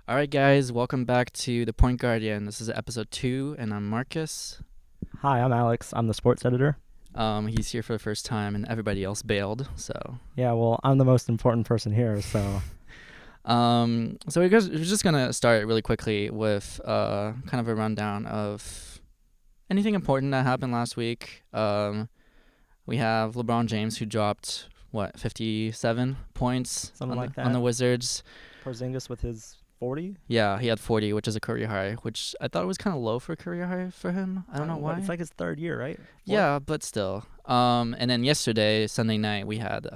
All right, guys, welcome back to The Point Guardian. This is episode 2, and I'm Marcus. Hi, I'm Alex. I'm the sports editor. He's here for the first time, and everybody else bailed. So, Yeah, well, I'm the most important person here, so we're just gonna start really quickly with kind of a rundown of anything important that happened last week. We have LeBron James, who dropped 57 points something like that. on the Wizards. Porzingis with his 40. Yeah, he had 40, which is a career high, which I thought was kind of low for a career high for him. I don't know why. It's like his third year, right? Yeah, but still. And then yesterday, Sunday night, we had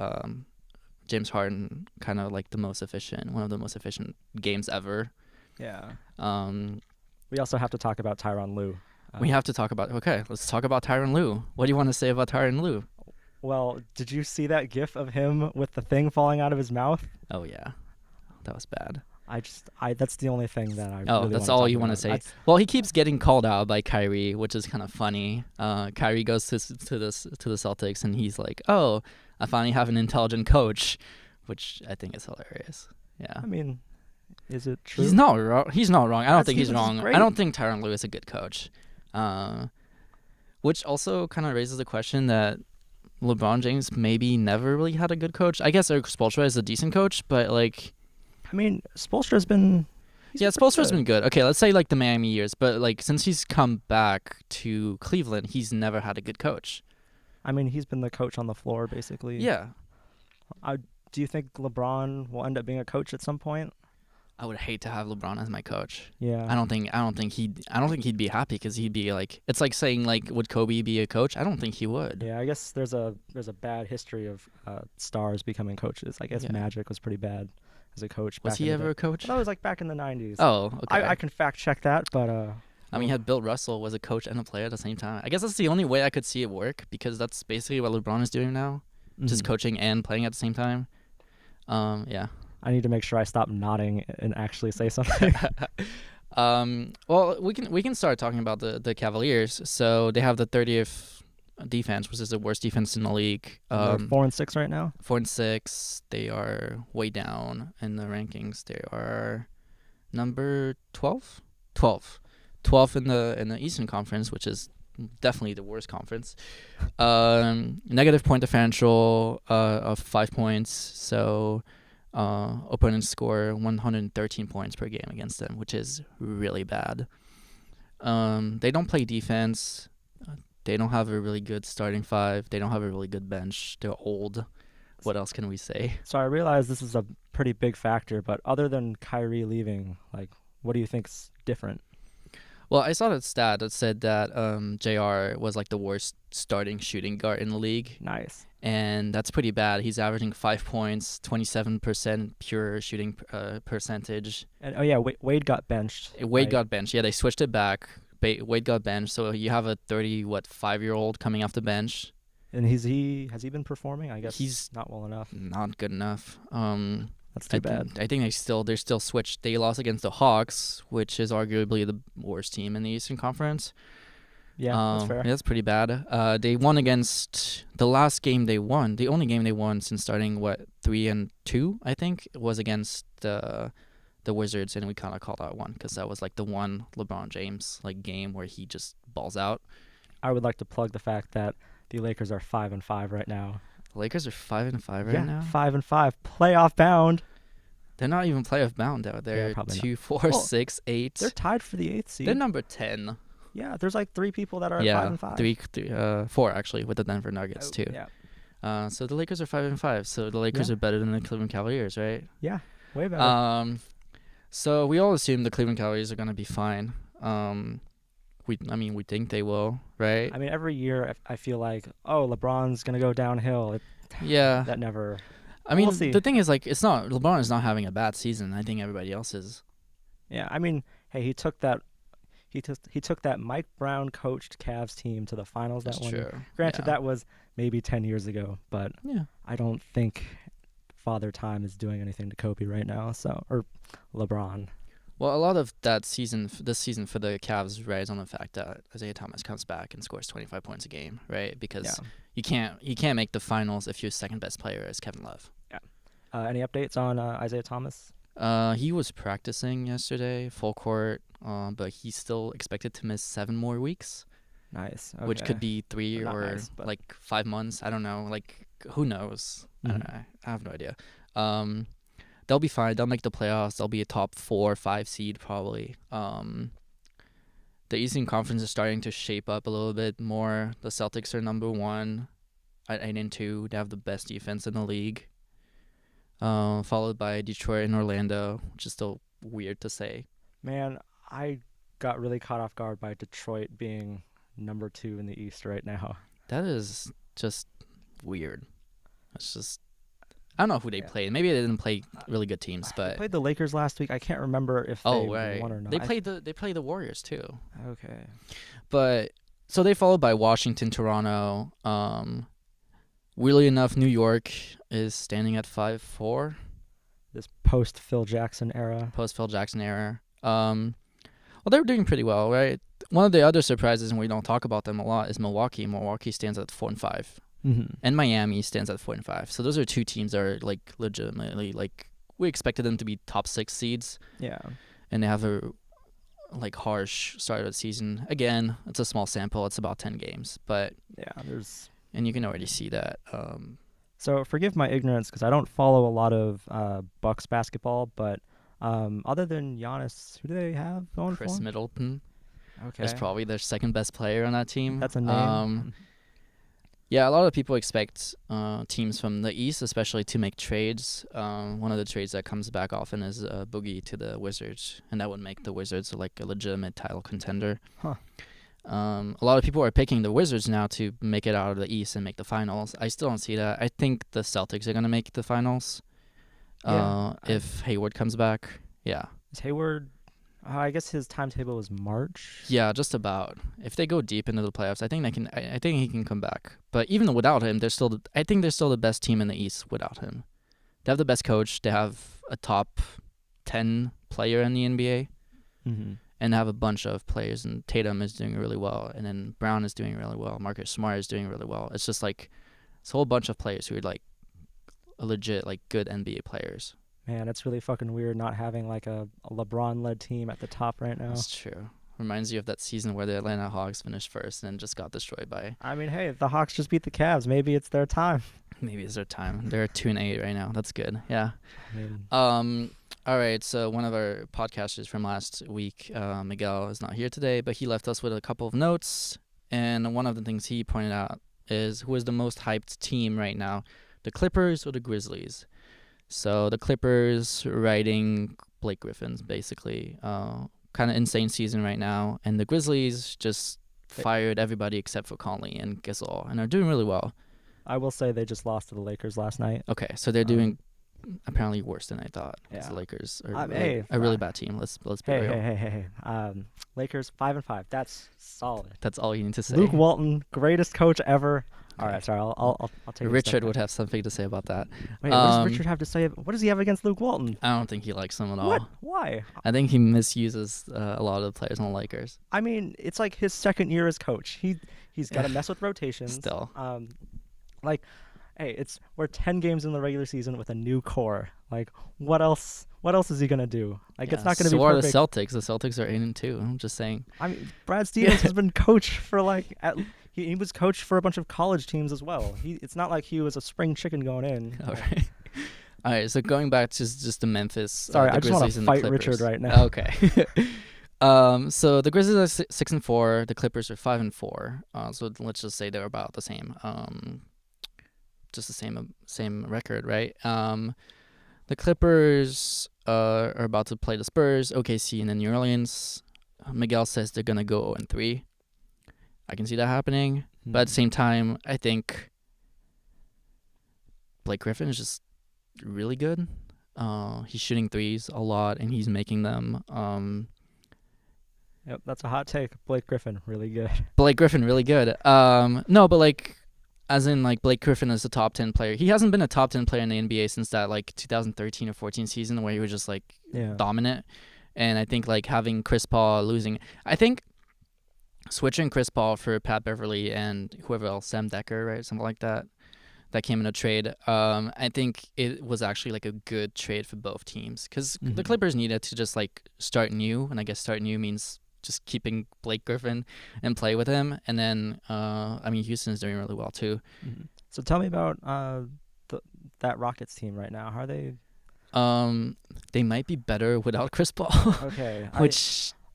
James Harden, kind of like one of the most efficient games ever. Yeah. Um, We also have to talk about Tyronn Lue. let's talk about Tyronn Lue. What do you want to say about Tyronn Lue? Well, did you see that gif of him with the thing falling out of his mouth? Oh, yeah. That was bad. That's the only thing that I Oh, really that's wanna all talk you want to about. say? Well, he keeps getting called out by Kyrie, which is kind of funny. Kyrie goes to the Celtics, and he's like, "Oh, I finally have an intelligent coach," which I think is hilarious. Yeah. I mean, is it true? He's not wrong. He's not wrong. I don't think he's This is wrong. great. I don't think Tyronn Lue is a good coach. Which also kind of raises the question that LeBron James maybe never really had a good coach. I guess Eric Spoelstra is a decent coach, but like, I mean, Spoelstra's been. Spoelstra's been good. Okay, let's say like the Miami years, but like since he's come back to Cleveland, he's never had a good coach. I mean, he's been the coach on the floor basically. Yeah. Do you think LeBron will end up being a coach at some point? I would hate to have LeBron as my coach. Yeah. I don't think he'd be happy, because he'd be like, it's like saying like, would Kobe be a coach? I don't think he would. Yeah, I guess there's a bad history of stars becoming coaches. I guess Yeah. Magic was pretty bad as a coach. Was back he in ever the a coach? That was like back in the 90s. Oh, okay. I can fact check that, but I mean, had Bill Russell was a coach and a player at the same time. I guess that's the only way I could see it work, because that's basically what LeBron is doing now, just coaching and playing at the same time. Yeah. I need to make sure I stop nodding and actually say something. Well, we can start talking about the Cavaliers. So they have the 30th defense, which is the worst defense in the league. They're 4-6 right now. 4-6. They are way down in the rankings. They are number 12. 12th in the Eastern Conference, which is definitely the worst conference. Negative point differential of 5 points. So opponents score 113 points per game against them, which is really bad. They don't play defense. They don't have a really good starting five. They don't have a really good bench. They're old. What else can we say? So I realize this is a pretty big factor, but other than Kyrie leaving, like, what do you think's different? Well, I saw that stat that said that JR was like the worst starting shooting guard in the league. Nice. And that's pretty bad. He's averaging 5 points, 27% pure shooting percentage. And Wade got benched. Wade got benched. Yeah, they switched it back. Wade got benched. So you have a 5-year-old coming off the bench. And has he been performing? I guess he's not well enough. Not good enough. That's too bad. I think they're still switched. They lost against the Hawks, which is arguably the worst team in the Eastern Conference. Yeah, that's fair. Yeah, that's pretty bad. They won against the last game they won. The only game they won since starting 3-2, I think, was against the Wizards, and we kind of called that one because that was like the one LeBron James like game where he just balls out. I would like to plug the fact that the Lakers are 5-5 right now. The Lakers are 5-5 right now. 5-5, playoff bound. They're not even playoff bound though. They're 2, 4, 6, 8. They're tied for the 8th seed. They're number 10. Yeah, there's like 3 people that are 5-5. 4 actually, with the Denver Nuggets too. Yeah. So the Lakers are 5-5. So the Lakers are better than the Cleveland Cavaliers, right? Yeah, way better. So we all assume the Cleveland Cavaliers are gonna be fine. We think they will, right? I mean, every year I feel like, LeBron's gonna go downhill. Yeah. That never. I mean, we'll see. The thing is, like, LeBron is not having a bad season. I think everybody else is. Yeah, I mean, hey, he took that Mike Brown coached Cavs team to the finals that one year. Granted, that was maybe 10 years ago, but yeah, I don't think Father Time is doing anything to Kobe right now. Or LeBron. Well, a lot of this season for the Cavs rides on the fact that Isaiah Thomas comes back and scores 25 points a game, right? Because you can't make the finals if your second best player is Kevin Love. Yeah. Any updates on Isaiah Thomas? He was practicing yesterday, full court, but he's still expected to miss 7 more weeks. Nice. Okay. Which could be 3 Not or nice, but- like 5 months. I don't know. Like, who knows? I have no idea. They'll be fine. They'll make the playoffs. They'll be a top 4 or 5 seed probably. The Eastern Conference is starting to shape up a little bit more. The Celtics are number 1 at 8-2. They have the best defense in the league. Followed by Detroit and Orlando, which is still weird to say. Man, I got really caught off guard by Detroit being number 2 in the East right now. That is just weird. It's just, I don't know who they played. Maybe they didn't play really good teams, but they played the Lakers last week. I can't remember if they won or not. They played the Warriors too. Okay. But so they followed by Washington, Toronto. Weirdly enough, New York is standing at 5-4. This post Phil Jackson era. Well, they were doing pretty well, right? One of the other surprises, and we don't talk about them a lot, is Milwaukee. Milwaukee stands at 4-5, and Miami stands at 4-5. So those are 2 teams that are like legitimately like we expected them to be top 6 seeds. Yeah, and they have a like harsh start of the season. Again, it's a small sample. It's about 10 games, but and you can already see that. So forgive my ignorance because I don't follow a lot of Bucks basketball, but other than Giannis, who do they have going for? Chris Middleton. Okay. Is probably their second best player on that team. That's a name. Yeah, a lot of people expect teams from the East, especially, to make trades. One of the trades that comes back often is Boogie to the Wizards, and that would make the Wizards like a legitimate title contender. Huh. A lot of people are picking the Wizards now to make it out of the East and make the finals. I still don't see that. I think the Celtics are going to make the finals if Hayward comes back. Yeah. Is Hayward... I guess his timetable was March. Yeah, just about. If they go deep into the playoffs, I think they can. I think he can come back. But even without him, I think they're still the best team in the East without him. They have the best coach. They have a top 10 player in the NBA, and have a bunch of players. And Tatum is doing really well, and then Brown is doing really well. Marcus Smart is doing really well. It's just like it's a whole bunch of players who are like a legit like good NBA players. Man, it's really fucking weird not having like a LeBron-led team at the top right now. That's true. Reminds you of that season where the Atlanta Hawks finished first and just got destroyed by... I mean, hey, the Hawks just beat the Cavs. Maybe it's their time. Maybe it's their time. They're 2-8 right now. That's good. Yeah. I mean, all right, so one of our podcasters from last week, Miguel, is not here today, but he left us with a couple of notes. And one of the things he pointed out is who is the most hyped team right now, the Clippers or the Grizzlies? So the Clippers riding Blake Griffin's basically kind of insane season right now, and the Grizzlies just fired everybody except for Conley and Gasol, and are doing really well. I will say they just lost to the Lakers last night. Okay, so they're doing apparently worse than I thought. Yeah. The Lakers are a really bad team. Let's be real. Hey. Lakers 5-5. That's solid. That's all you need to say. Luke Walton, greatest coach ever. All right, sorry. I'll take. Richard would have something to say about that. Wait, what does Richard have to say? What does he have against Luke Walton? I don't think he likes him at all. What? Why? I think he misuses a lot of the players on the Lakers. I mean, it's like his second year as coach. He's got to mess with rotations. Still. Hey, we're 10 games in the regular season with a new core. Like, what else is he gonna do? Like, it's not gonna be perfect. So are the Celtics. The Celtics are 8-2. I'm just saying. I mean, Brad Stevens has been coach for like he was coached for a bunch of college teams as well. It's not like he was a spring chicken going in. All right. All right. So going back to just the Memphis. Sorry, I just want to fight Richard right now. Okay. So the Grizzlies are 6-4. The Clippers are 5-4. So let's just say they're about the same. Just the same record, right? The Clippers are about to play the Spurs, OKC, and then New Orleans. Miguel says they're gonna go 0-3. I can see that happening, but at the same time, I think Blake Griffin is just really good. He's shooting threes a lot, and he's making them. Yep, that's a hot take. Blake Griffin, really good. Blake Griffin, really good. No, but like, as in like Blake Griffin is a top 10 player. He hasn't been a top 10 player in the NBA since that like 2013 or 14 season where he was just like dominant. And I think like having Chris Paul losing, I think switching Chris Paul for Pat Beverly and whoever else, Sam Decker, right, something like that. that came in a trade. I think it was actually like a good trade for both teams because the Clippers needed to just like start new, and I guess start new means just keeping Blake Griffin and play with him. And then, I mean, Houston's doing really well too. So tell me about that Rockets team right now. How are they? They might be better without Chris Paul. Okay.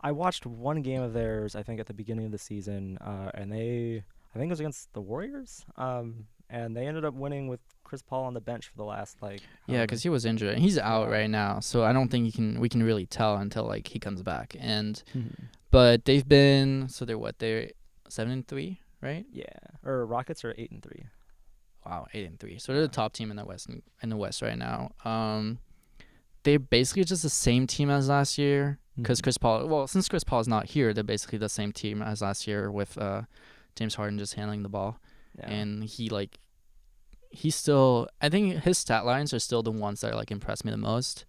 I watched one game of theirs, I think, at the beginning of the season, and I think it was against the Warriors, and they ended up winning with Chris Paul on the bench for the last, like... Yeah, because he was injured. He's out right now, so I don't think we can really tell until, like, he comes back. And But they've been... So they're 7-3, right? Yeah. Or Rockets are 8-3. Wow, 8-3. So they're the top team in the West right now. They're basically just the same team as last year because Chris Paul. Well, since Chris Paul is not here, they're basically the same team as last year with James Harden just handling the ball, and he's still. I think his stat lines are still the ones that like impress me the most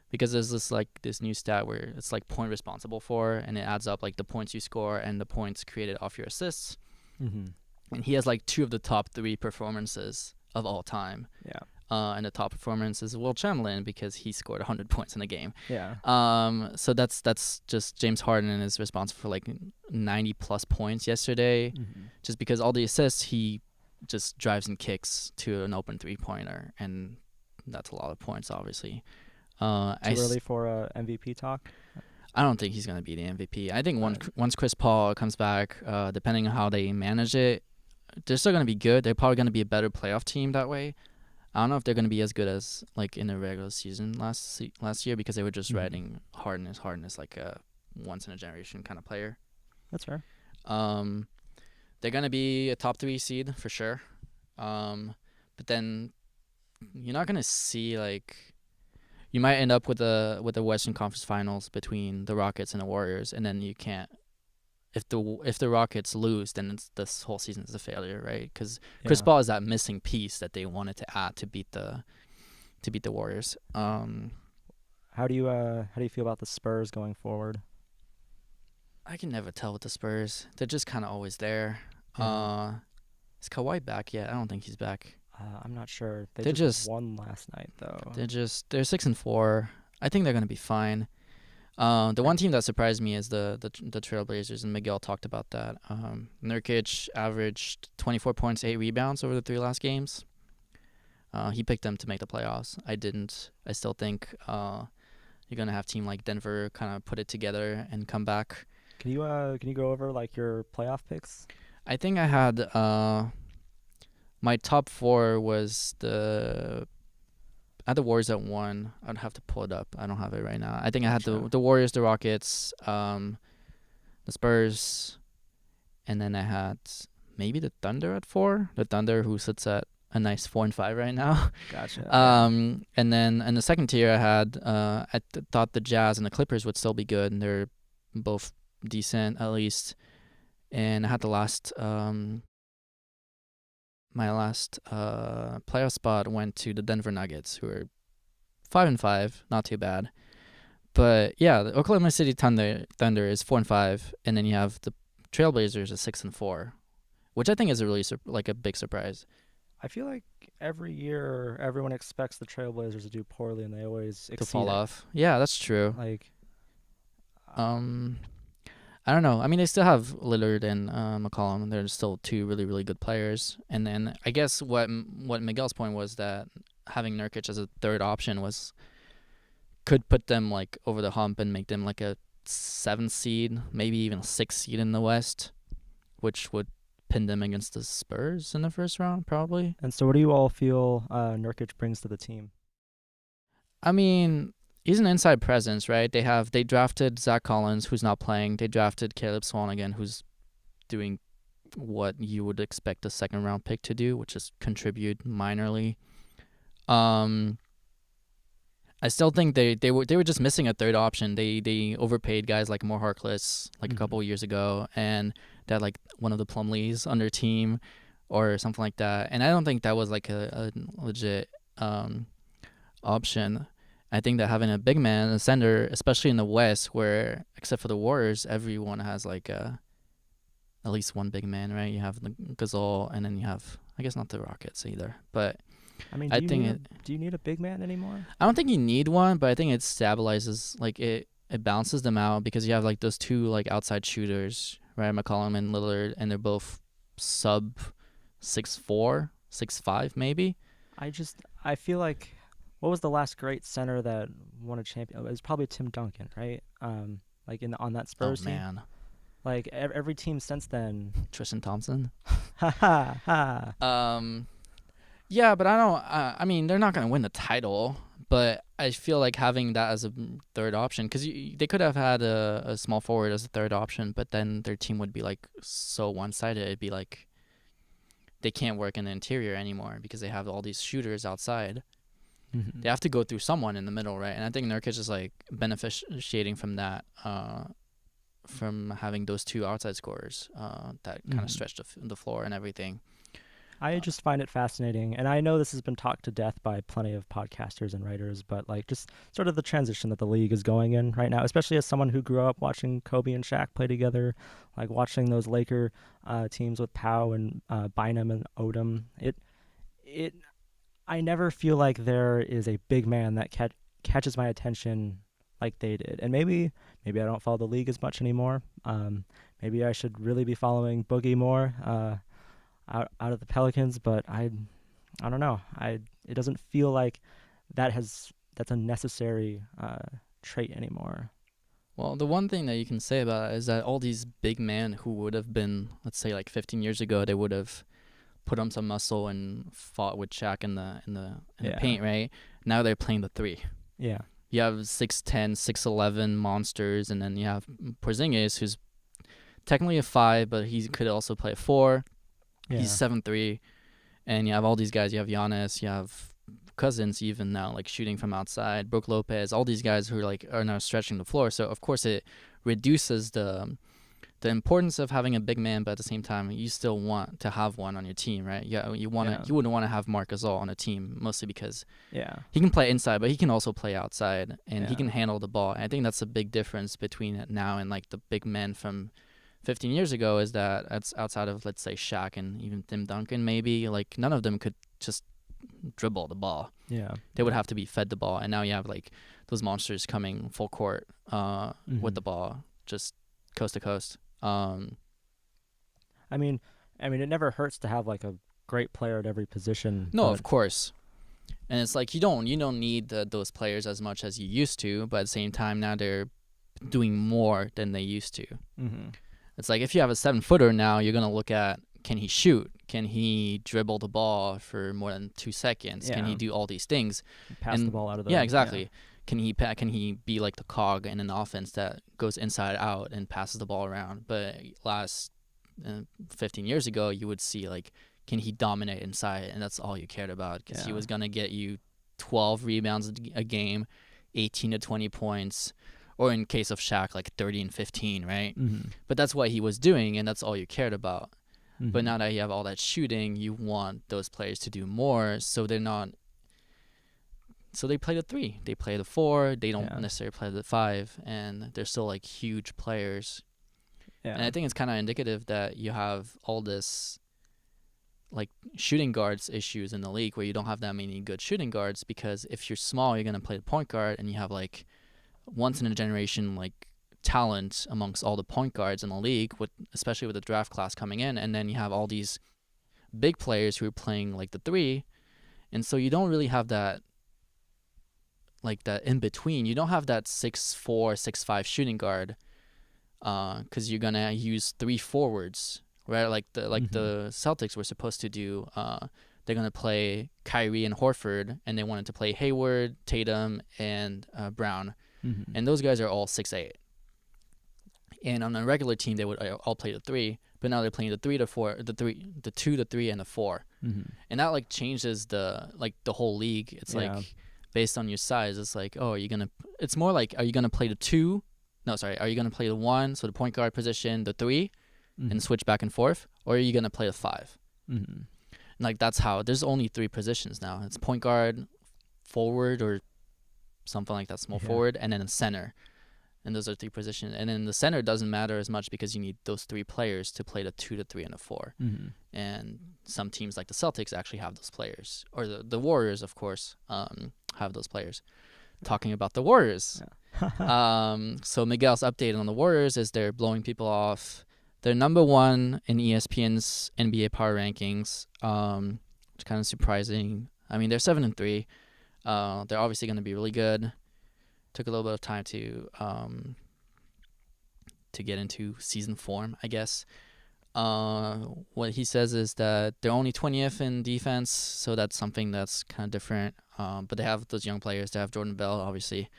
because there's this new stat where it's like point responsible for, and it adds up like the points you score and the points created off your assists. And he has like 2 of the top 3 performances of all time. Yeah. And the top performance is Will Chamberlain because he scored 100 points in the game. Yeah. So that's just James Harden is responsible for like 90 plus points yesterday, just because all the assists he just drives and kicks to an open 3-pointer, and that's a lot of points, obviously. Too early for MVP talk. I don't think he's gonna be the MVP. I think once Chris Paul comes back, depending on how they manage it, they're still gonna be good. They're probably gonna be a better playoff team that way. I don't know if they're gonna be as good as like in the regular season last year because they were just riding Harden is like a once in a generation kind of player. That's fair. They're gonna be a top 3 seed for sure. But then you're not gonna see like you might end up with the Western Conference Finals between the Rockets and the Warriors, and then you can't. If the Rockets lose, then this whole season is a failure, right? Because Chris Paul is that missing piece that they wanted to add to beat the Warriors. How do you feel about the Spurs going forward? I can never tell with the Spurs. They're just kind of always there. Is Kawhi back yet? I don't think he's back. I'm not sure. They just won last night though. They're 6-4. I think they're gonna be fine. The one team that surprised me is the Trailblazers, and Miguel talked about that. Nurkic averaged 24 points, 8 rebounds over the 3 last games. He picked them to make the playoffs. I didn't. I still think you're gonna have a team like Denver kind of put it together and come back. Can you go over like your playoff picks? I think I had my top 4 was the Warriors at 1. I'd have to pull it up. I don't have it right now. I think I had the Warriors, the Rockets, the Spurs, and then I had maybe the Thunder at 4. The Thunder, who sits at a nice 4-5 right now. Gotcha. And then in the second tier, I had thought the Jazz and the Clippers would still be good, and they're both decent at least. And I had the last. My last playoff spot went to the Denver Nuggets, who are 5-5, not too bad. But yeah, the Oklahoma City Thunder is 4-5, and then you have the Trailblazers at 6-4, which I think is a really like a big surprise. I feel like every year everyone expects the Trailblazers to do poorly, and they always to fall off. Yeah, that's true. Like, I don't know. I mean, they still have Lillard and McCollum. They're still 2 really, really good players. And then I guess what Miguel's point was that having Nurkic as a third option could put them like over the hump and make them like a 7th seed, maybe even a 6th seed in the West, which would pin them against the Spurs in the first round, probably. And so what do you all feel Nurkic brings to the team? I mean, he's an inside presence, right? They drafted Zach Collins, who's not playing. They drafted Caleb Swanigan, who's doing what you would expect a 2nd-round pick to do, which is contribute minorly. I still think they were just missing a third option. They overpaid guys like Mo Harkless like a couple of years ago, and that like one of the Plumlees on their team or something like that. And I don't think that was like a legit option. I think that having a big man, a center, especially in the West, where except for the Warriors, everyone has like at least one big man, right? You have the Gasol, and then you have I guess not the Rockets either. But I mean, I think do you need a big man anymore? I don't think you need one, but I think it stabilizes, like it balances them out because you have like those two like outside shooters, right? McCollum and Lillard, and they're both sub 6'4", 6'5", maybe. I feel like, what was the last great center that won a champion? It was probably Tim Duncan, right? Like on that Oh Spurs team. man, Like every team since then. Tristan Thompson. Ha ha ha. Yeah, but I don't. I mean, they're not gonna win the title, but I feel like having that as a third option, because they could have had a small forward as a third option, but then their team would be like so one-sided. It'd be like they can't work in the interior anymore because they have all these shooters outside. Mm-hmm. They have to go through someone in the middle, right? And I think Nurkic is like beneficiating from that, from having those two outside scorers that kind of stretch the floor and everything. I just find it fascinating, and I know this has been talked to death by plenty of podcasters and writers, but like just sort of the transition that the league is going in right now, especially as someone who grew up watching Kobe and Shaq play together, like watching those Laker teams with Pau and Bynum and Odom. I never feel like there is a big man that catches my attention like they did, and maybe I don't follow the league as much anymore. Maybe I should really be following Boogie more. Out of the Pelicans, but I don't know. It doesn't feel like that's a necessary trait anymore. Well, the one thing that you can say about it is that all these big men who would have been, let's say, like 15 years ago, they would have put on some muscle and fought with Shaq in the paint, right? Now they're playing the three. Yeah. You have 6'10", 6'11" monsters, and then you have Porzingis, who's technically a 5, but he could also play a 4. Yeah. He's 7'3", and you have all these guys. You have Giannis, you have Cousins even now, like shooting from outside. Brook Lopez, all these guys who are now stretching the floor. So of course it reduces the importance of having a big man, but at the same time you still want to have one on your team, right? Yeah, you wouldn't want to have Marc Gasol on a team, mostly because he can play inside, but he can also play outside, and he can handle the ball. And I think that's a big difference between it now and like the big men from 15 years ago, is that it's outside of, let's say, Shaq and even Tim Duncan, maybe, like none of them could just dribble the ball. Yeah. They would have to be fed the ball. And now you have like those monsters coming full court with the ball, just coast to coast. I mean, it never hurts to have like a great player at every position. No, of course. And it's like you don't need those players as much as you used to, but at the same time now they're doing more than they used to. Mm-hmm. It's like if you have a 7-footer now, you're going to look at, can he shoot? Can he dribble the ball for more than 2 seconds? Yeah. Can he do all these things? Pass the ball out of the... Yeah, exactly. Yeah. Can he be like the cog in an offense that goes inside out and passes the ball around? But last 15 years ago, you would see like, can he dominate inside? And that's all you cared about, because he was going to get you 12 rebounds a game, 18 to 20 points, or in case of Shaq, like 30 and 15, right? Mm-hmm. But that's what he was doing, and that's all you cared about. Mm-hmm. But now that you have all that shooting, you want those players to do more, so they're not... So they play the 3. They play the 4. They don't necessarily play the 5, and they're still, like, huge players. Yeah. And I think it's kind of indicative that you have all this, like, shooting guards issues in the league where you don't have that many good shooting guards, because if you're small, you're going to play the point guard, and you have, like, once in a generation like talent amongst all the point guards in the league, especially with the draft class coming in, and then you have all these big players who are playing like the 3, and so you don't really have that, like, that in between. You don't have that 6'4", 6'5" shooting guard, because you're gonna use 3 forwards, right? Like the Celtics were supposed to do. They're gonna play Kyrie and Horford, and they wanted to play Hayward, Tatum, and Brown. Mm-hmm. And those guys are all 6'8". And on a regular team, they would all play the 3, but now they're playing the 3 to 4, the 2 to 3, and the 4. Mm-hmm. And that like changes the whole league. It's like based on your size. It's like, oh, it's more like, are you gonna play the 2? No, sorry, are you gonna play the 1? So the point guard position, the 3, and switch back and forth, or are you gonna play the 5? Mm-hmm. And like that's how. There's only 3 positions now. It's point guard, forward, or something like that, small forward, and then a center. and those are 3 positions. And then the center doesn't matter as much because you need those 3 players to play the 2, the 3, and the 4. Mm-hmm. And some teams like the Celtics actually have those players, or the Warriors, of course, have those players. Talking about the Warriors, so Miguel's update on the Warriors is they're blowing people off. They're number 1 in ESPN's NBA Power Rankings, which is kind of surprising. I mean, they're 7-3. They're obviously going to be really good. Took a little bit of time to get into season form, I guess. What he says is that they're only 20th in defense, so that's something that's kind of different. But they have those young players. They have Jordan Bell, obviously,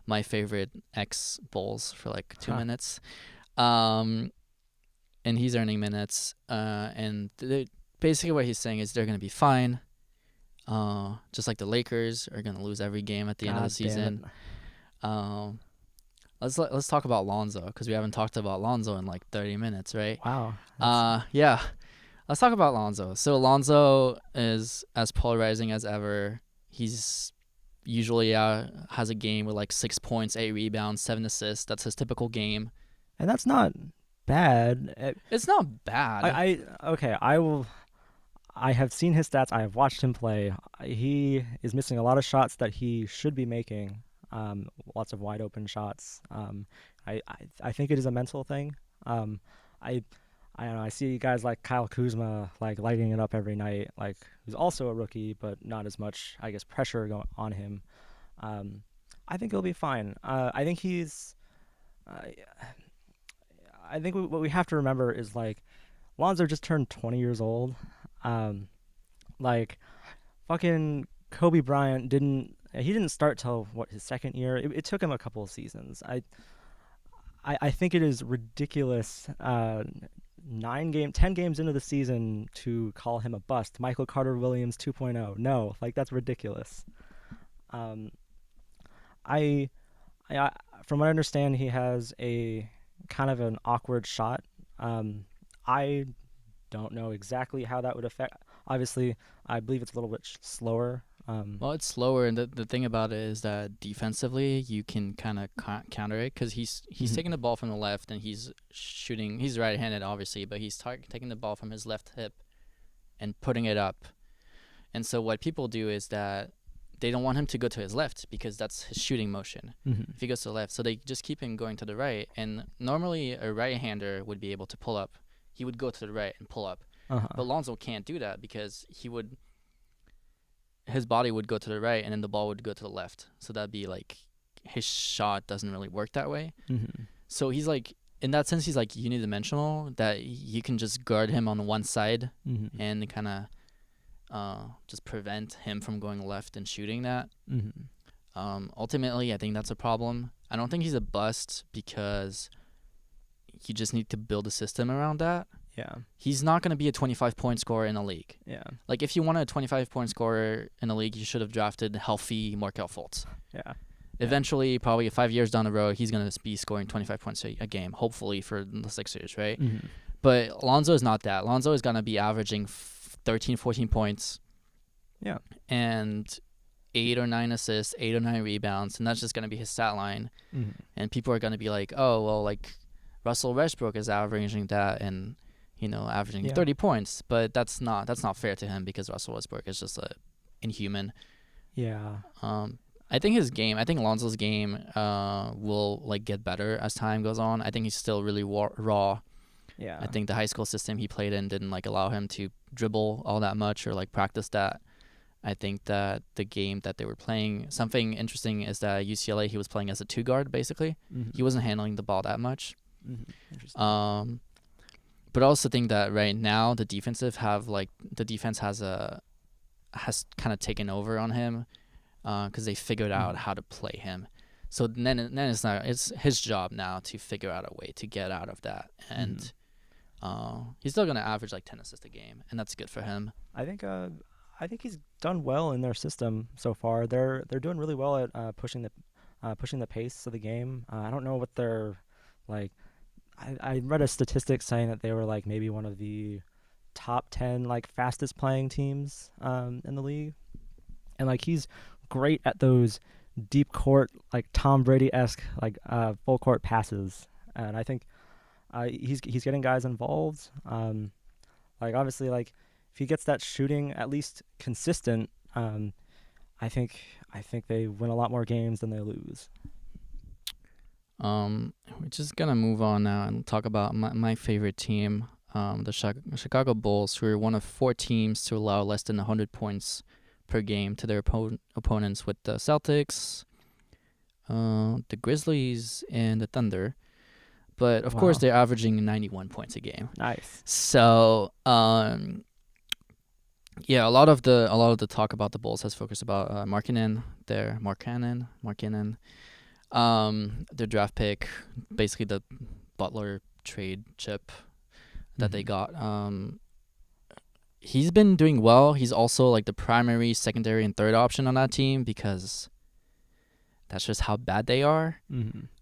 my favorite ex-Bulls for like 2 minutes. And he's earning minutes. And basically what he's saying is they're going to be fine. Just like the Lakers are going to lose every game at the end of the season. Let's talk about Lonzo, because we haven't talked about Lonzo in like 30 minutes, right? Wow. Yeah. Let's talk about Lonzo. So Lonzo is as polarizing as ever. He's usually has a game with like 6 points, 8 rebounds, 7 assists. That's his typical game. And that's not bad. It's not bad. I have seen his stats. I have watched him play. He is missing a lot of shots that he should be making. Lots of wide open shots. I think it is a mental thing. I don't know, I see guys like Kyle Kuzma like lighting it up every night, like who's also a rookie but not as much, I guess, pressure on him. I think he'll be fine. I think he's. I think what we have to remember is like Lonzo just turned 20 years old. Like fucking Kobe Bryant didn't start till his second year. It took him a couple of seasons. I think it is ridiculous. 10 games into the season to call him a bust. Michael Carter Williams 2.0. No, like that's ridiculous. I from what I understand, he has a kind of an awkward shot. I don't know exactly how that would affect. Obviously, I believe it's a little bit slower. Well, it's slower, and the thing about it is that defensively you can kind of counter it, because he's taking the ball from the left and he's shooting. He's right-handed, obviously, but he's taking the ball from his left hip and putting it up. And so what people do is that they don't want him to go to his left because that's his shooting motion. If he goes to the left, so they just keep him going to the right. And normally a right-hander would be able to pull up. He would go to the right and pull up. But Lonzo can't do that because his body would go to the right and then the ball would go to the left. So that'd be like his shot doesn't really work that way. So he's like, in that sense, he's like unidimensional, that you can just guard him on one side and kind of just prevent him from going left and shooting that. Ultimately, I think that's a problem. I don't think he's a bust because you just need to build a system around that. Yeah. He's not going to be a 25-point scorer in the league. Yeah. Like, if you wanted a 25-point scorer in the league, you should have drafted healthy Markelle Fultz. Yeah. Eventually, probably 5 years down the road, he's going to be scoring 25 points a game, hopefully, for the Sixers, right? But Lonzo is not that. Lonzo is going to be averaging 13, 14 points. Yeah. And 8 or 9 assists, 8 or 9 rebounds, and that's just going to be his stat line. And people are going to be like, oh, well, like, Russell Westbrook is averaging that and, averaging 30 points. But that's not fair to him because Russell Westbrook is just inhuman. Yeah. I think Lonzo's game will like get better as time goes on. I think he's still really raw. Yeah. I think the high school system he played in didn't like allow him to dribble all that much or like practice that. I think that the game that they were playing, something interesting is that at UCLA he was playing as a 2 guard basically. He wasn't handling the ball that much. Interesting. But I also think that right now the defense has kind of taken over on him because they figured out how to play him. So then it's his job now to figure out a way to get out of that, and he's still gonna average like 10 assists a game, and that's good for him. I think he's done well in their system so far. They're doing really well at pushing the pace of the game. I don't know what they're like. I read a statistic saying that they were like maybe one of the top 10 like fastest playing teams in the league, and like he's great at those deep court, like Tom Brady-esque, like full court passes, and I think he's getting guys involved. Like obviously, like if he gets that shooting at least consistent, I think they win a lot more games than they lose. We're just gonna move on now and talk about my favorite team, the Chicago Bulls, who are one of 4 teams to allow less than 100 points per game to their opponents, with the Celtics, the Grizzlies, and the Thunder. But of course, they're averaging 91 points a game. Nice. So, yeah, a lot of the talk about the Bulls has focused about Markkanen, their draft pick, basically the Butler trade chip that they got. He's been doing well. He's also like the primary, secondary, and third option on that team because that's just how bad they are.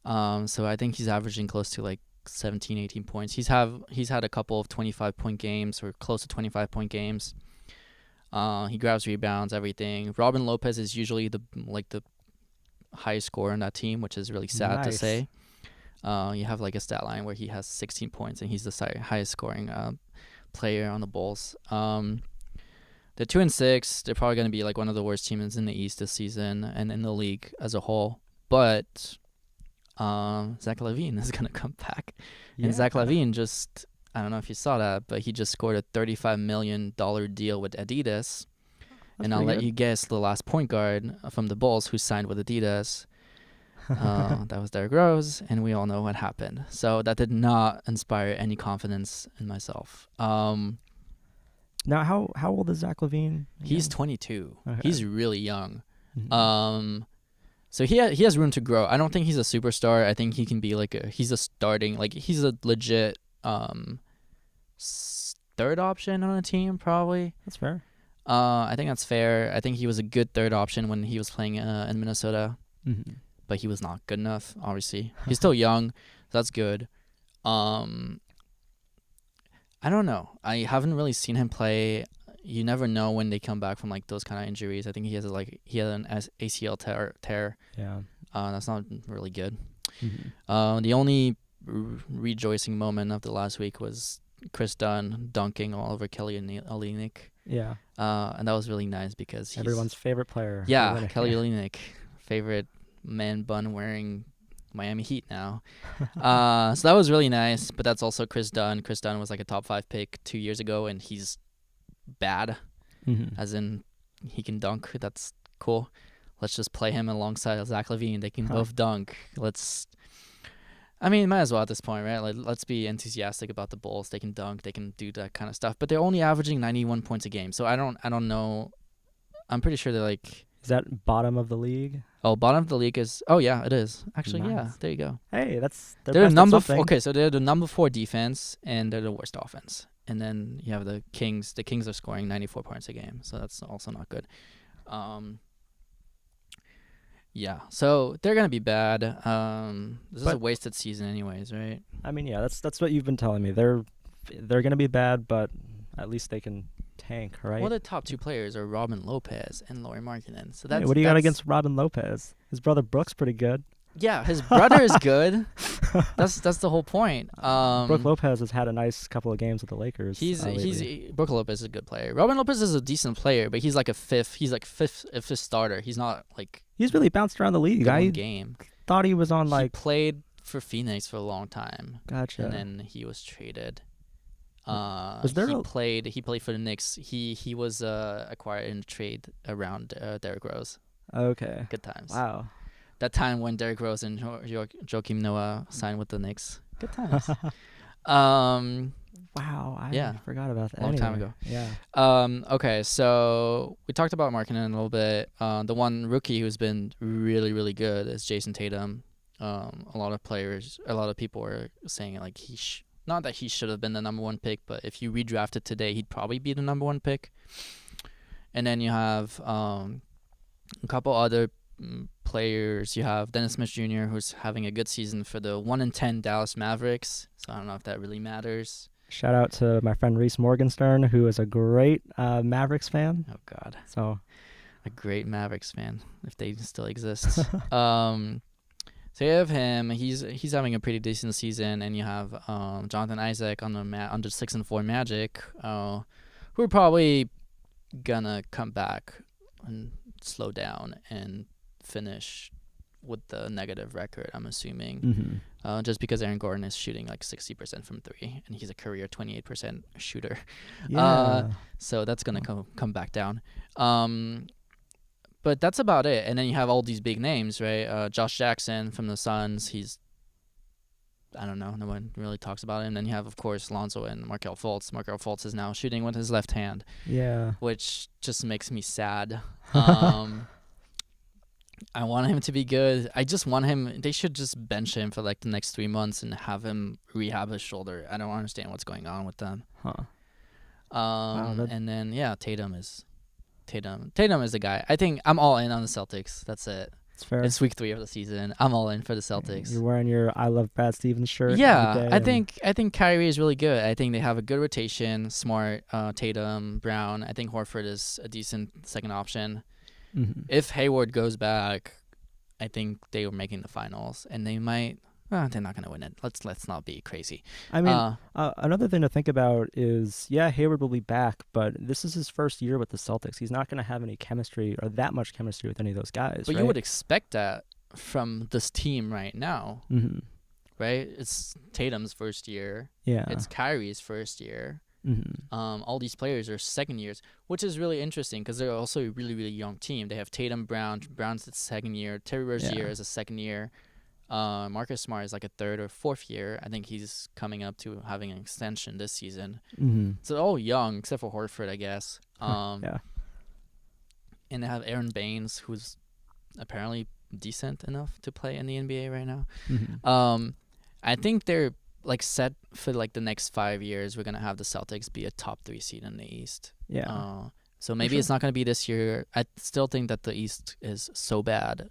So I think he's averaging close to like 17, 18 points. He's had a couple of 25-point games or close to 25-point games. He grabs rebounds, everything. Robin Lopez is usually the highest scorer on that team, which is really sad to say. You have like a stat line where he has 16 points and he's the highest scoring player on the Bulls. They're 2-6. They're probably going to be like one of the worst teams in the East this season and in the league as a whole. But Zach LaVine is going to come back. Yeah. And Zach LaVine just, I don't know if you saw that, but he just scored a $35 million deal with Adidas. And I'll let you guess the last point guard from the Bulls who signed with Adidas. That was Derrick Rose, and we all know what happened. So that did not inspire any confidence in myself. Now, how old is Zach LaVine? He's 22. Okay. He's really young. So he has room to grow. I don't think he's a superstar. I think he can be he's a legit third option on a team, probably. That's fair. I think that's fair. I think he was a good third option when he was playing in Minnesota, but he was not good enough, obviously. He's still young, so that's good. I don't know. I haven't really seen him play. You never know when they come back from like those kind of injuries. I think he had an ACL tear. Yeah. That's not really good. The only rejoicing moment of the last week was Chris Dunn dunking all over Kelly Olynyk. Yeah. And that was really nice because he's everyone's favorite player. Yeah, Kelly Olynyk, favorite man bun wearing Miami Heat now. So that was really nice, but that's also Chris Dunn. Chris Dunn was like a top 5 pick 2 years ago, and he's bad, as in he can dunk. That's cool. Let's just play him alongside Zach LaVine. They can both dunk. Might as well at this point, right? Like, let's be enthusiastic about the Bulls. They can dunk. They can do that kind of stuff. But they're only averaging 91 points a game. So I don't know. I'm pretty sure they're like... Is that bottom of the league? Oh, bottom of the league is... Oh, yeah, it is. Actually, nice. Yeah, there you go. Hey, they're number 4. Okay, so they're the number 4 defense, and they're the worst offense. And then you have the Kings. The Kings are scoring 94 points a game, so that's also not good. Yeah, so they're gonna be bad. This is a wasted season, anyways, right? I mean, yeah, that's what you've been telling me. They're gonna be bad, but at least they can tank, right? Well, the top 2 players are Robin Lopez and Lauri Markkanen. So that's what do you got against Robin Lopez? His brother Brooks pretty good. Yeah, his brother is good. That's the whole point. Brook Lopez has had a nice couple of games with the Lakers. Brook Lopez is a good player. Robin Lopez is a decent player, but he's like a fifth starter. He's not like... He's really bounced around the league. I thought he was on He played for Phoenix for a long time. Gotcha. And then he was traded. He played for the Knicks. He was acquired in a trade around Derrick Rose. Okay. Good times. Wow. That time when Derrick Rose and Joakim Noah signed with the Knicks. Good times. Wow, I forgot about that. Long time ago. Yeah. Okay, so we talked about Markkanen a little bit. The one rookie who's been really, really good is Jason Tatum. A lot of people are saying like not that he should have been the number 1 pick, but if you redrafted today, he'd probably be the number 1 pick. And then you have a couple other players. You have Dennis Smith Jr., who's having a good season for the 1-10 Dallas Mavericks. So I don't know if that really matters. Shout out to my friend Reese Morgenstern, who is a great Mavericks fan. Oh God. So A great Mavericks fan, if they still exist. So you have him. He's having a pretty decent season, and you have Jonathan Isaac on the under 6-4 Magic, who are probably gonna come back and slow down and finish with the negative record, I'm assuming. Just because Aaron Gordon is shooting like 60% from three, and he's a career 28% shooter. Yeah. So that's gonna come back down. But that's about it. And then you have all these big names, right? Josh Jackson from the Suns. I don't know. No one really talks about him. Then you have, of course, Lonzo and Markelle Fultz. Markelle Fultz is now shooting with his left hand. Yeah. Which just makes me sad. I want him to be good. I just want him. They should just bench him for like the next 3 months and have him rehab his shoulder. I don't understand what's going on with them. And then Tatum is the guy. I think I'm all in on the Celtics. That's it. It's fair. It's week 3 of the season. I'm all in for the Celtics. You're wearing your I Love Brad Stevens shirt. Yeah, I think Kyrie is really good. I think they have a good rotation. Smart, Tatum, Brown. I think Horford is a decent second option. If Hayward goes back, I think they were making the finals, and they might. Well, they're not going to win it. Let's not be crazy. I mean, another thing to think about is, Hayward will be back, but this is his first year with the Celtics. He's not going to have any chemistry or that much chemistry with any of those guys. But you would expect that from this team right now, right? It's Tatum's first year. Yeah. It's Kyrie's first year. All these players are second years, which is really interesting because they're also a really, really young team. They have Tatum, Brown's the second year. Terry Rozier is a second year. Marcus Smart is like a third or fourth year. I think he's coming up to having an extension this season. So they're all young except for Horford, I guess. And they have Aaron Baines, who's apparently decent enough to play in the NBA right now. I think they're like set for like the next 5 years. We're gonna have the Celtics be a top 3 seed in the East. So maybe it's not gonna be this year. I still think that the East is so bad.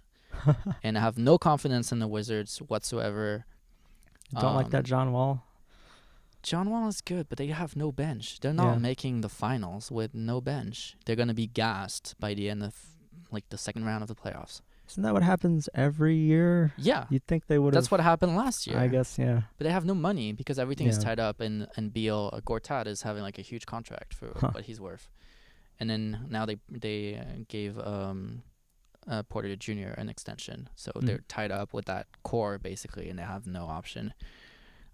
And I have no confidence in the Wizards whatsoever. Don't like that John Wall. John Wall is good, but they have no bench. They're not making the finals with no bench. They're going to be gassed by the end of like the second round of the playoffs. Isn't that what happens every year? Yeah. You'd think they would have. That's what happened last year. I guess, yeah. But they have no money because everything is tied up, and Gortat is having like a huge contract for what he's worth. And then now they gave Porter Jr. an extension, so they're tied up with that core basically, and they have no option.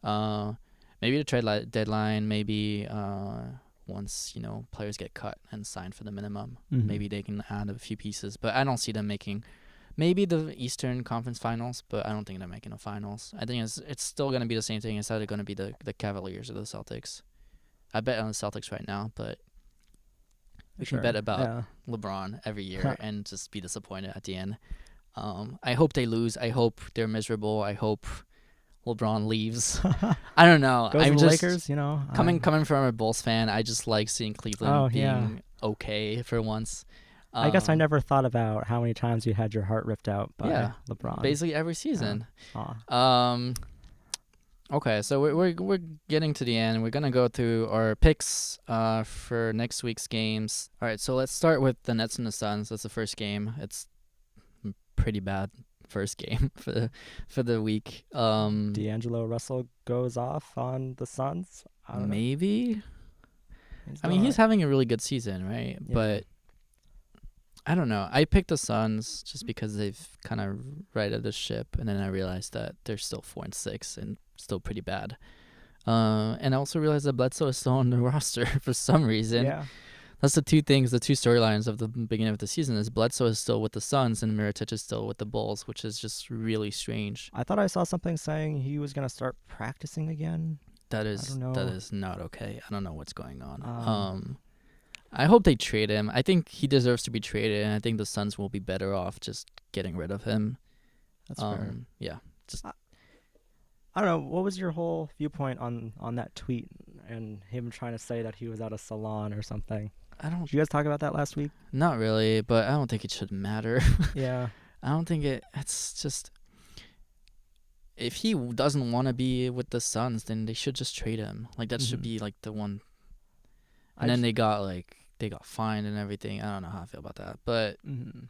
Maybe the trade deadline, maybe once players get cut and signed for the minimum, maybe they can add a few pieces. But I don't see them making maybe the Eastern Conference Finals, but I don't think they're making the finals. I think it's still going to be the same thing. It's either going to be the Cavaliers or the Celtics. I bet on the Celtics right now, but we can bet about LeBron every year and just be disappointed at the end. I hope they lose. I hope they're miserable. I hope LeBron leaves. I don't know. I'm just Lakers, coming from a Bulls fan. I just like seeing Cleveland being okay for once. I guess I never thought about how many times you had your heart ripped out by LeBron. Basically every season. Okay, so we're getting to the end. We're gonna go through our picks for next week's games. All right, so let's start with the Nets and the Suns. That's the first game. It's pretty bad first game for the week. D'Angelo Russell goes off on the Suns. Maybe. I mean, he's having a really good season, right? Yeah. But I don't know. I picked the Suns just because they've kind of righted the ship, and then I realized that they're still 4-6 and still pretty bad. And I also realized that Bledsoe is still on the roster for some reason. Yeah. That's the two storylines of the beginning of the season is Bledsoe is still with the Suns and Mirotic is still with the Bulls, which is just really strange. I thought I saw something saying he was going to start practicing again. That is not okay. I don't know what's going on. I hope they trade him. I think he deserves to be traded, and I think the Suns will be better off just getting rid of him. That's fair. Yeah. I don't know. What was your whole viewpoint on that tweet and him trying to say that he was at a salon or something? Did you guys talk about that last week? Not really, but I don't think it should matter. Yeah. I don't think it's just... If he doesn't want to be with the Suns, then they should just trade him. Like, that should be, like, the one... And then they got, like, they got fined and everything. I don't know how I feel about that, but Mm-hmm.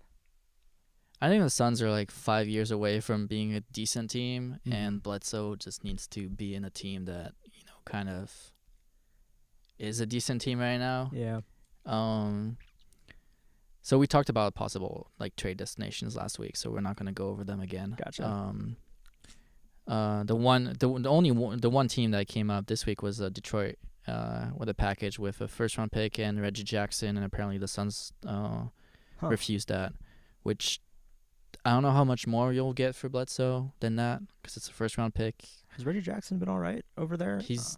I think the Suns are like 5 years away from being a decent team, Mm-hmm. and Bledsoe just needs to be in a team that kind of is a decent team right now. Yeah. Um, so we talked about possible like trade destinations last week, so we're not gonna go over them again. Gotcha. The one team that came up this week was Detroit, with a package with a first round pick and Reggie Jackson, and apparently the Suns refused that, which I don't know how much more you'll get for Bledsoe than that because it's a first round pick. Has Reggie Jackson been all right over there? He's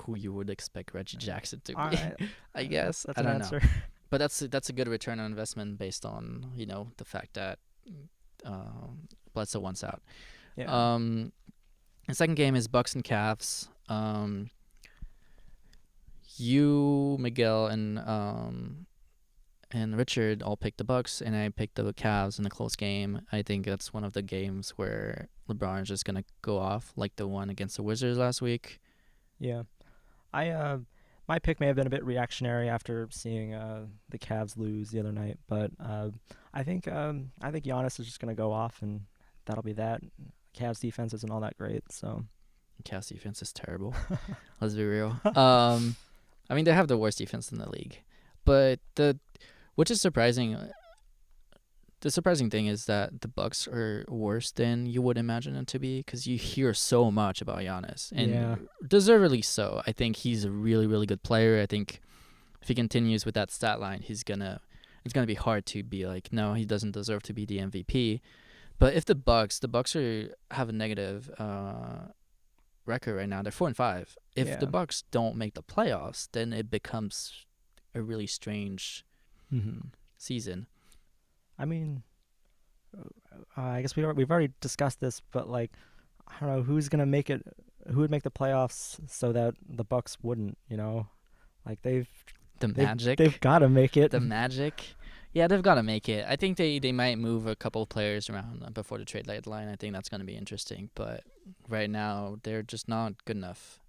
who you would expect Reggie Jackson to be, all right. I guess. That's I an don't answer. know, but that's a good return on investment based on the fact that Bledsoe wants out. Yeah. The second game is Bucks and Cavs. You, Miguel, and Richard all picked the Bucks, and I picked the Cavs in a close game. I think that's one of the games where LeBron is just gonna go off, like the one against the Wizards last week. Yeah. My pick may have been a bit reactionary after seeing the Cavs lose the other night, but I think Giannis is just gonna go off, and that'll be that. Cavs defense isn't all that great, so. Cavs defense is terrible. Let's be real. I mean, they have the worst defense in the league, but which is surprising. The surprising thing is that the Bucks are worse than you would imagine them to be, because you hear so much about Giannis, and deservedly so. I think he's a really, really good player. I think if he continues with that stat line, it's gonna be hard to be like, no, he doesn't deserve to be the MVP. But if the Bucks have a negative record right now, they're 4-5. If the Bucks don't make the playoffs, then it becomes a really strange season. I mean, I guess we've already discussed this, but like, I don't know who's gonna make it. Who would make the playoffs so that the Bucks wouldn't? Like they've got to make it. The Magic. Yeah, they've got to make it. I think they might move a couple of players around before the trade deadline. I think that's going to be interesting. But right now, they're just not good enough.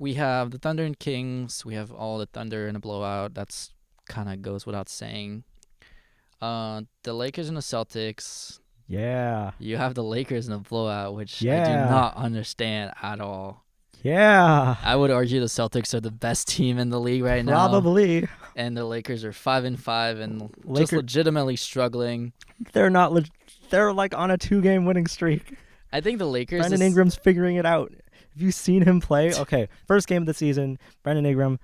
We have the Thunder and Kings. We have all the Thunder in a blowout. That's kind of goes without saying. The Lakers and the Celtics. Yeah. You have the Lakers in a blowout, which I Yeah. do not understand at all. Yeah. I would argue the Celtics are the best team in the league right now. Probably. And the Lakers are 5-5 and just legitimately struggling. They're not. They're like on a 2-game winning streak. I think the Lakers. Brandon Ingram's figuring it out. Have you seen him play? Okay, first game of the season, Brandon Ingram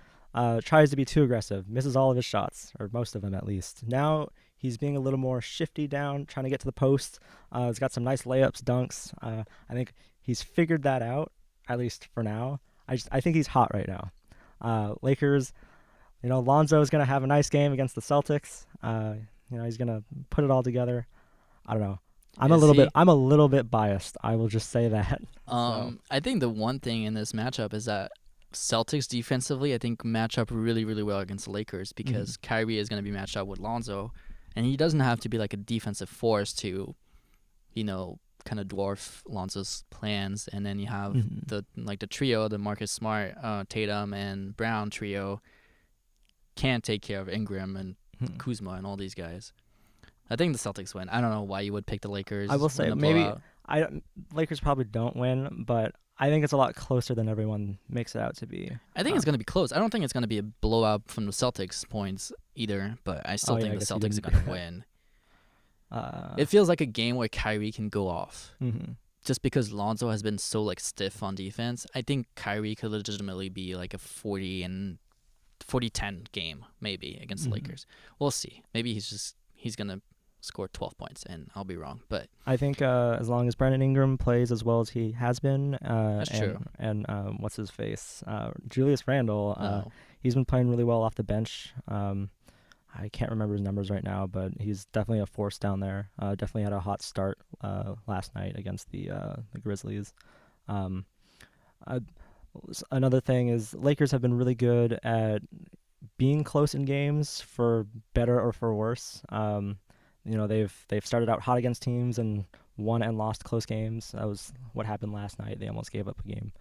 tries to be too aggressive, misses all of his shots, or most of them at least. Now he's being a little more shifty down, trying to get to the post. He's got some nice layups, dunks. I think he's figured that out, at least for now. I think he's hot right now. Lakers, Lonzo is going to have a nice game against the Celtics. He's going to put it all together. I don't know. I'm a little bit biased. I will just say that. I think the one thing in this matchup is that Celtics defensively, I think, match up really, really well against the Lakers, because Kyrie is going to be matched up with Lonzo, and he doesn't have to be like a defensive force to, kind of dwarf Lonzo's plans. And then you have the trio, the Marcus Smart, Tatum, and Brown trio, can't take care of Ingram and Kuzma and all these guys. I think the Celtics win. I don't know why you would pick the Lakers. I will say maybe Lakers probably don't win, but I think it's a lot closer than everyone makes it out to be. I think it's going to be close. I don't think it's going to be a blowout from the Celtics points either, but I still think the Celtics are going to win. It feels like a game where Kyrie can go off. Just because Lonzo has been so stiff on defense, I think Kyrie could legitimately be like a 40-10 game maybe against the Lakers. We'll see. Maybe he's going to score 12 points, and I'll be wrong. But I think as long as Brandon Ingram plays as well as he has been, that's true. And what's his face? Julius Randle, he's been playing really well off the bench. I can't remember his numbers right now, but he's definitely a force down there. Definitely had a hot start last night against the Grizzlies. Another thing is Lakers have been really good at being close in games, for better or for worse. They've started out hot against teams and won and lost close games. That was what happened last night. They almost gave up a game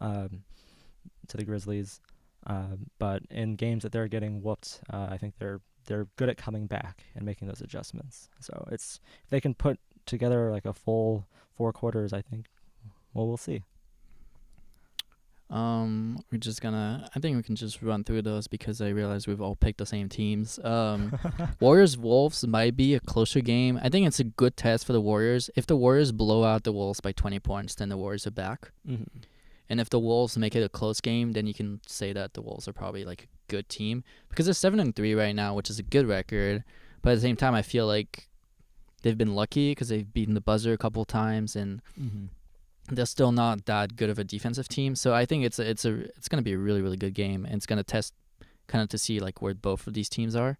to the Grizzlies. But in games that they're getting whooped, I think they're good at coming back and making those adjustments. So if they can put together like a full 4 quarters, I think, well, we'll see. I think we can just run through those because I realize we've all picked the same teams. Warriors Wolves might be a closer game. I think it's a good test for the Warriors. If the Warriors blow out the Wolves by 20 points, then the Warriors are back. Mm-hmm. And if the Wolves make it a close game, then you can say that the Wolves are probably like a good team because they're 7-3 right now, which is a good record. But at the same time, I feel like they've been lucky because they've beaten the buzzer a couple times and they're still not that good of a defensive team. So I think it's going to be a really, really good game, and it's going to test kind of to see like where both of these teams are.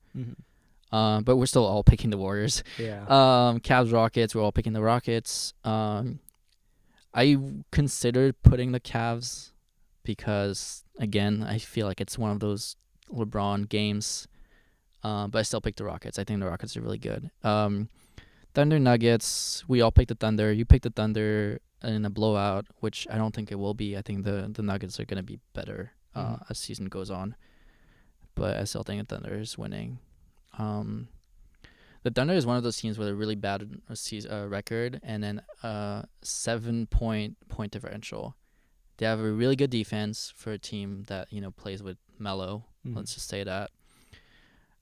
But we're still all picking the Warriors. Yeah. Cavs Rockets, we're all picking the Rockets. I considered putting the Cavs because, again, I feel like it's one of those LeBron games. But I still picked the Rockets. I think the Rockets are really good. Thunder Nuggets, we all picked the Thunder. You picked the Thunder in a blowout, which I don't think it will be. I think the Nuggets are going to be better as season goes on. But I still think the Thunder is winning. The Thunder is one of those teams with a really bad record and then 7-point differential. They have a really good defense for a team that plays with Melo. Let's just say that.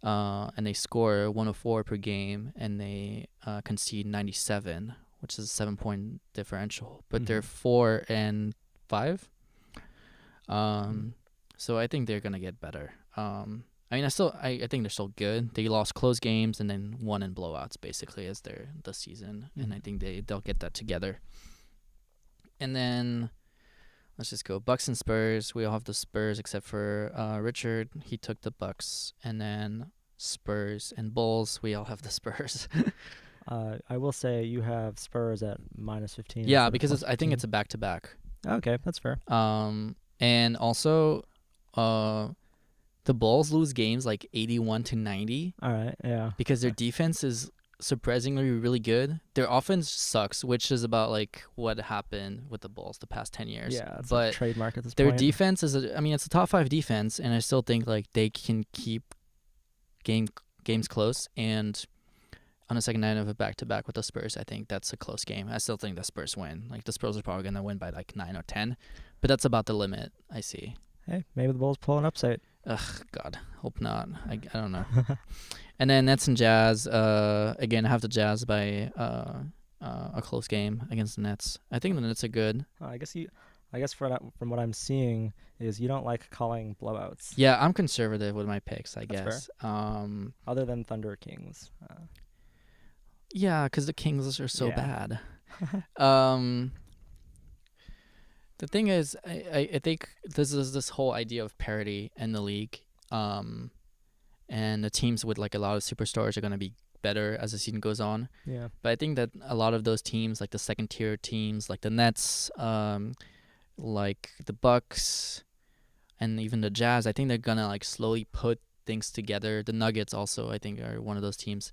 And they score 104 per game, and they concede 97, which is a 7-point differential. But they're 4-5. So I think they're gonna get better. I think they're still good. They lost close games and then won in blowouts basically as the season, and I think they'll get that together. And then let's just go Bucks and Spurs. We all have the Spurs except for Richard. He took the Bucks, and then Spurs and Bulls. We all have the Spurs. I will say you have Spurs at -15. Yeah, because I think it's a back-to-back. Okay, that's fair. And also, the Bulls lose games like 81-90. All right, yeah. Because their defense is surprisingly really good. Their offense sucks, which is about like what happened with the Bulls the past 10 years. Yeah, it's but a trademark at this their point. defense is, it's a top 5 defense, and I still think like they can keep games close. And on the second night of a back-to-back with the Spurs, I think that's a close game. I still think the Spurs win. Like the Spurs are probably gonna win by like 9 or 10, but that's about the limit I see. Hey, maybe the Bulls pull an upset. Ugh, God, hope not. I don't know. And then Nets and Jazz. Again, I have the Jazz by a close game against the Nets. I think the Nets are good. I guess from what I'm seeing is you don't like calling blowouts. Yeah, I'm conservative with my picks, I guess. Fair. Other than Thunder Kings. Yeah, because the Kings are so bad. The thing is, I think this is this whole idea of parity in the league, and the teams with like a lot of superstars are going to be better as the season goes on. Yeah. But I think that a lot of those teams, like the second tier teams, like the Nets, like the Bucks, and even the Jazz, I think they're gonna like slowly put things together. The Nuggets also, I think, are one of those teams.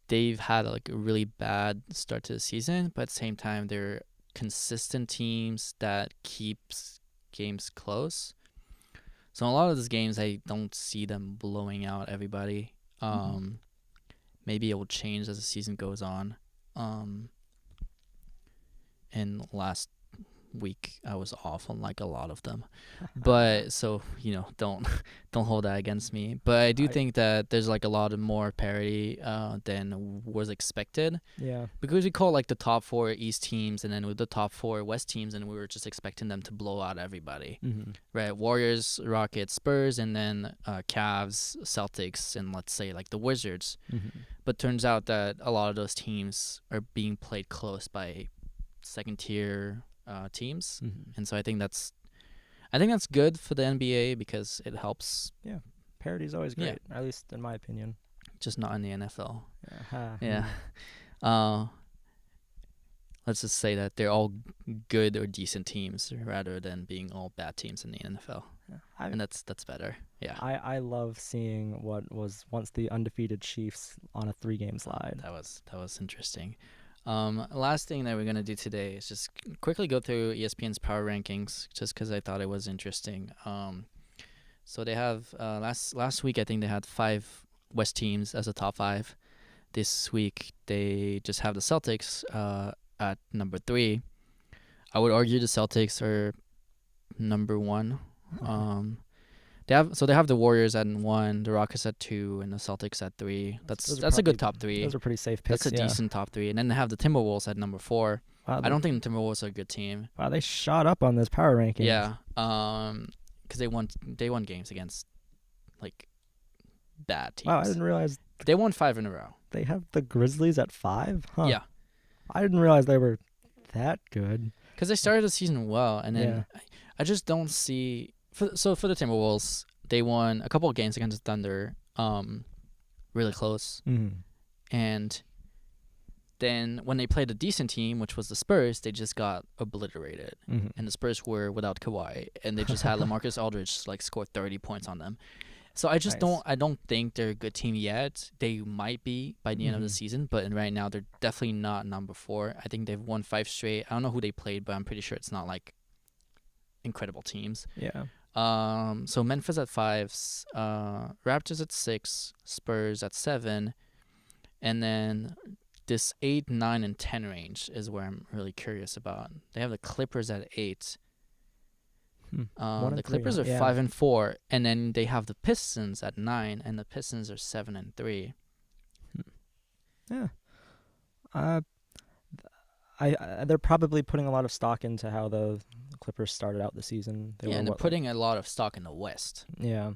They've had like a really bad start to the season, but at the same time, they're consistent teams that keeps games close. So in a lot of these games, I don't see them blowing out everybody. Maybe it will change as the season goes on. And last week I was off on like a lot of them, but so don't hold that against me. But I do think that there's like a lot of more parity than was expected. Yeah, because we call like the top 4 East teams and then with the top 4 West teams, and we were just expecting them to blow out everybody. Right? Warriors, Rockets, Spurs, and then Cavs, Celtics, and let's say like the Wizards. But turns out that a lot of those teams are being played close by second tier teams, and so I think that's good for the NBA because it helps. Yeah, parity is always great, at least in my opinion. Just not in the NFL. Yeah. Let's just say that they're all good or decent teams rather than being all bad teams in the NFL. And that's better. Yeah. I love seeing what was once the undefeated Chiefs on a 3-game slide. That was interesting. Last thing that we're gonna do today is just quickly go through ESPN's power rankings, just because I thought it was interesting. So they have last week I think they had 5 West teams as a top 5. This week they just have the Celtics at number 3. I would argue the Celtics are number 1. They have the Warriors at 1, the Rockets at 2, and the Celtics at 3. That's a good top 3. Those are pretty safe picks. That's a decent top 3. And then they have the Timberwolves at number 4. Wow, I don't think the Timberwolves are a good team. Wow, they shot up on this power ranking. Yeah. Because they won games against like bad teams. Wow, I didn't realize They won 5 in a row. they have the Grizzlies at 5. Huh. Yeah. I didn't realize they were that good. Because they started the season well, and then Yeah. I just don't see. For the Timberwolves, they won a couple of games against the Thunder, really close, and then when they played a decent team, which was the Spurs, they just got obliterated, and the Spurs were without Kawhi, and they just had LaMarcus Aldridge like score 30 points on them. So I just don't think they're a good team yet. They might be by the end of the season, but right now they're definitely not number 4. I think they've won 5 straight. I don't know who they played, but I'm pretty sure it's not like incredible teams. Yeah. So Memphis at 5, Raptors at 6, Spurs at 7, and then this 8, 9, and 10 range is where I'm really curious about. They have the Clippers at 8. The Clippers are 5 and 4, and then they have the Pistons at 9, and the Pistons are 7 and 3. Yeah. They're probably putting a lot of stock into how the Clippers started out the season. And they're putting a lot of stock in the West. Yeah.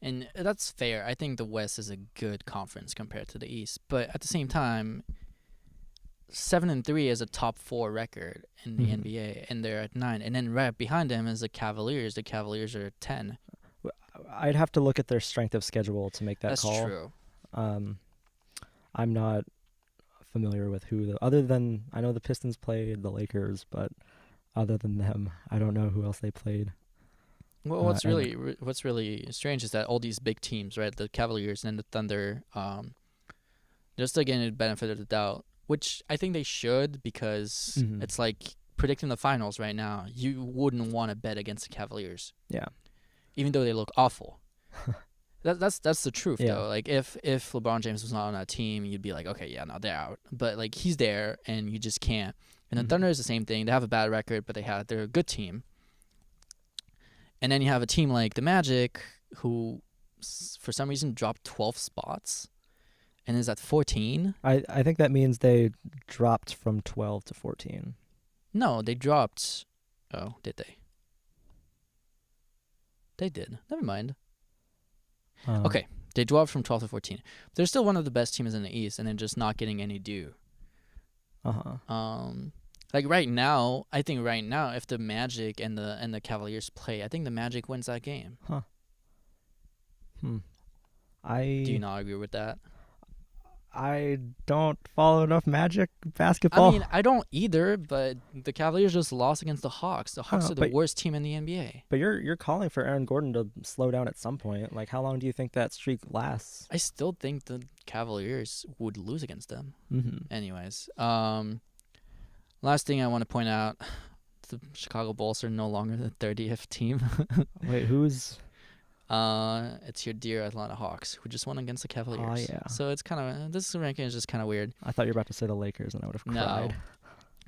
And that's fair. I think the West is a good conference compared to the East, but at the same time, 7 and 3 is a top 4 record in the NBA, and they're at 9. And then right behind them is the Cavaliers. The Cavaliers are at 10. I'd have to look at their strength of schedule to make that That's call. That's true. I'm not familiar with other than I know the Pistons played the Lakers, but other than them, I don't know who else they played. Well, what's really strange is that all these big teams, right, the Cavaliers and the Thunder, just again the benefit of the doubt, which I think they should, because it's like predicting the finals right now. You wouldn't want to bet against the Cavaliers. Yeah. Even though they look awful. That's the truth though. Like if LeBron James was not on that team, you'd be like, okay, yeah, no, they're out. But like he's there, and you just can't. And the Thunder is the same thing. They have a bad record, but they're a good team. And then you have a team like the Magic, who for some reason dropped 12 spots, and is at 14. I think that means they dropped from 12 to 14. No, they dropped. Oh, did they? They did. Never mind. Okay, they dropped from 12 to 14. They're still one of the best teams in the East, and they're just not getting any due. Like right now, I think if the Magic and the Cavaliers play, I think the Magic wins that game. Do you not agree with that? I don't follow enough Magic basketball. I mean, I don't either, but the Cavaliers just lost against the Hawks. The Hawks are the worst team in the NBA. But you're calling for Aaron Gordon to slow down at some point. Like, how long do you think that streak lasts? I still think the Cavaliers would lose against them. Anyways, last thing I want to point out, the Chicago Bulls are no longer the 30th team. Wait, who's... It's your dear Atlanta Hawks, who just won against the Cavaliers. Oh, yeah. So it's kind of, this ranking is just kind of weird. I thought you were about to say the Lakers, and I would have cried.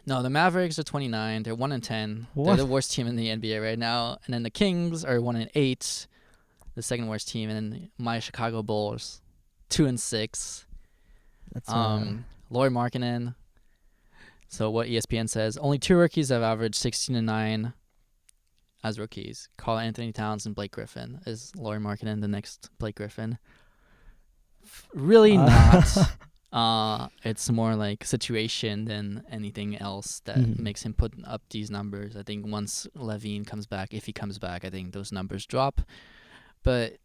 No, the Mavericks are 29. They're 1 and 10. What? They're the worst team in the NBA right now. And then the Kings are 1 and 8, the second worst team. And then my Chicago Bulls, 2 and 6. That's Lauri Markkanen. So what ESPN says, only 2 rookies have averaged 16 and 9 as rookies. Karl Anthony Towns and Blake Griffin. Is Lauri Markkanen the next Blake Griffin? Really not. It's more like situation than anything else that makes him put up these numbers. I think once Levine comes back, if he comes back, I think those numbers drop. But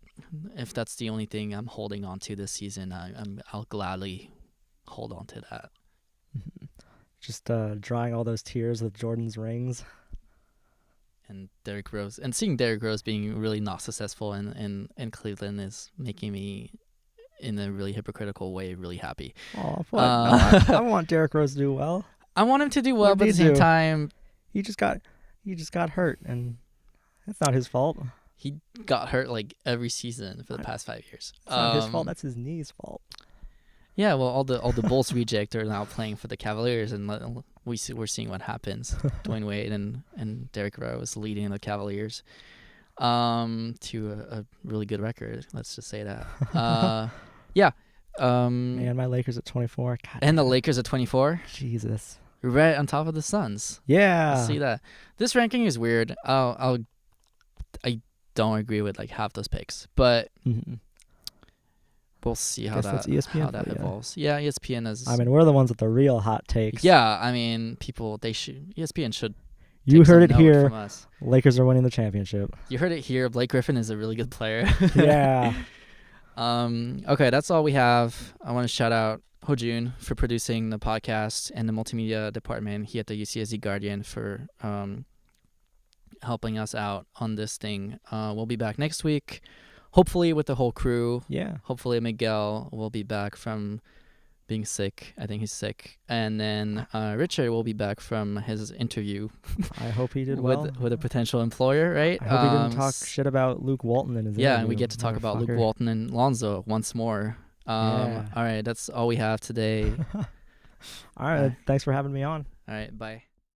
if that's the only thing I'm holding on to this season, I'll gladly hold on to that. Just drying all those tears with Jordan's rings. And Derrick Rose, and seeing Derrick Rose being really not successful in Cleveland is making me in a really hypocritical way, really happy. Oh, what? No, I want Derrick Rose to do well. I want him to do well, What but did at the he same do? time, He just got hurt, and that's not his fault. he got hurt like every season for the past 5 years. It's not his fault. That's his knee's fault. Yeah, well, all the Bulls reject are now playing for the Cavaliers, and we're seeing what happens. Dwayne Wade and Derrick Rose leading the Cavaliers to a really good record. Let's just say that. Yeah. Man, my Lakers at 24. God, And the Lakers at 24, Jesus. right on top of the Suns. Yeah. See that? This ranking is weird. I don't agree with like half those picks, but we'll see how Guess that's ESPN how that for you. evolves. Yeah, ESPN is. I mean, we're the ones with the real hot takes. Yeah, I mean, ESPN should. You take heard some it note here. from us. Lakers are winning the championship. You heard it here. Blake Griffin is a really good player. Yeah. Okay, that's all we have. I want to shout out Hojun for producing the podcast and the multimedia department. He at the UCSD Guardian for helping us out on this thing. We'll be back next week, hopefully with the whole crew. Yeah. Hopefully Miguel will be back from being sick. I think he's sick. And then Richard will be back from his interview. I hope he did well. with a potential employer, right? I hope he didn't talk shit about Luke Walton in his interview. Yeah, and we get to talk about Luke Walton and Lonzo once more. Yeah. All right, that's all we have today. All right, thanks for having me on. All right, bye.